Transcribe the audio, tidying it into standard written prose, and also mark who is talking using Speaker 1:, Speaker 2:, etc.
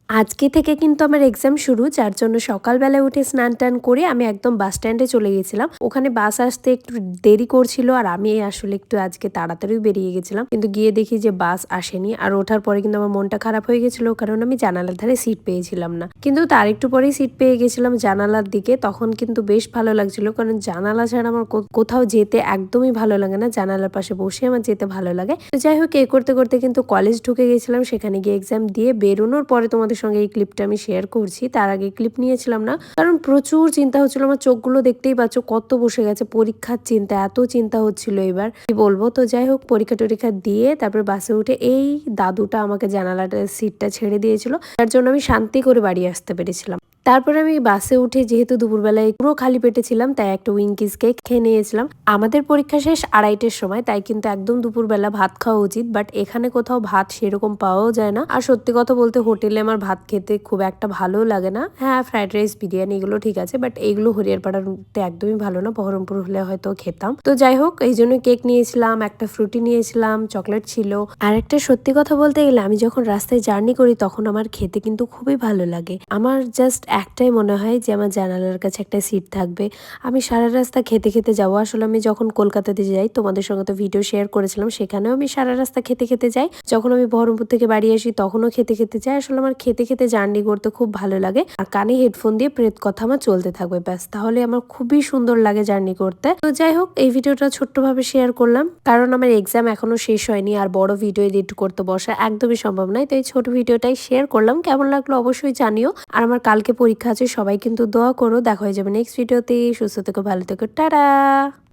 Speaker 1: আজকে থেকে কিন্তু আমার এক্সাম শুরু, যার জন্য সকালবেলায় উঠে স্নান টান করে আমি একদম বাস স্ট্যান্ডে চলে গেছিলাম। ওখানে বাস আসতে একটু দেরি করছিল আর আমি আসলে একটু আজকে তাড়াতাড়ি বেরিয়ে গেছিলাম, কিন্তু গিয়ে দেখি যে বাস আসেনি। আর ওঠার পরে কিন্তু আমার মনটা খারাপ হয়ে গেছিল, কারণ আমি জানালার ধারে সিট পেয়েছিলাম না। কিন্তু তার একটু পরেই সিট পেয়ে গেছিলাম জানালার দিকে, তখন কিন্তু বেশ ভালো লাগছিল, কারণ জানালা ছাড়া আমার কোথাও যেতে একদমই ভালো লাগে না, জানালার পাশে বসে আমার যেতে ভালো লাগে। তো যাই হোক, এই করতে করতে কিন্তু কলেজ ঢুকে গেছিলাম, সেখানে গিয়ে এক্সাম দিয়ে বেরোনোর পরে তোমাদের সঙ্গে এই ক্লিপটা আমি শেয়ার করছি। তার আগে ক্লিপ নিয়েছিলাম না, কারণ প্রচুর চিন্তা হচ্ছিল। আমার চোখগুলো দেখতেই পাচ্ছ কত বসে গেছে, পরীক্ষার চিন্তা, এত চিন্তা হচ্ছিল এবার কি বলবো। তো যাই হোক, পরীক্ষা টরীক্ষা দিয়ে তারপর বাসে উঠে এই দাদুটা আমাকে জানালাটা সিটটা ছেড়ে দিয়েছিল, তার জন্য আমি শান্তি করে বাড়ি আসতে পেরেছিলাম। তারপরে আমি বাসে উঠে, যেহেতু দুপুরবেলায় পুরো খালি পেটে ছিলাম, তাই একটা উইঙ্কিস কেক খেয়ে নিয়েছিলাম। আমাদের পরীক্ষা শেষ 2:30-এর সময়, তাই কিন্তু একদম দুপুরবেলা ভাত খাওয়া উচিত, বাট এখানে কোথাও ভাত সেরকম পাওয়াও যায় না। আর সত্যি কথা বলতে হোটেলে আমার ভাত খেতে খুব একটা ভালো লাগে না। হ্যাঁ, ফ্রাইড রাইস, বিরিয়ানি এগুলো ঠিক আছে, বাট এইগুলো হরিয়ারপাড়াতে একদমই ভালো না। বহরমপুর হলে হয়তো খেতাম। তো যাই হোক, এই জন্য কেক নিয়েছিলাম, একটা ফ্রুটি নিয়েছিলাম, চকলেট ছিল। আর একটা সত্যি কথা বলতে গেলে, আমি যখন রাস্তায় জার্নি করি তখন আমার খেতে কিন্তু খুবই ভালো লাগে। আমার জাস্ট একটাই মনে হয় যে আমার জানালার কাছে একটা সিট থাকবে, আমি সারা রাস্তা খেতে খেতে যাবো। আসলে আমি যখন কলকাতাতে যাই, তোমাদের সঙ্গে তো ভিডিও শেয়ার করেছিলাম, সেখানেও আমি সারা রাস্তা খেতে খেতে যাই। যখন আমি বহরমপুর থেকে বাড়ি আসি তখনও খেতে খেতে যাই। আসলে আমার খেতে খেতে জার্নি করতে খুব ভালো লাগে। আর কানে হেডফোন দিয়ে প্রেত কথা আমার চলতে থাকবে, ব্যাস, তাহলে আমার খুবই সুন্দর লাগে জার্নি করতে। তো যাই হোক, এই ভিডিওটা ছোট্টভাবে শেয়ার করলাম, কারণ আমার এক্সাম এখনো শেষ হয়নি আর বড় ভিডিও এডিট করতে বসা একদমই সম্ভব নয়। তো এই ছোট ভিডিওটাই শেয়ার করলাম, কেমন লাগলো অবশ্যই জানিও। আর আমার কালকে পরীক্ষা আছে, সবাই কিন্তু দোয়া করো। দেখা হয়ে যাবে নেক্সট ভিডিওতে। সুস্থ থেকো, ভালো থেকো, টাটা।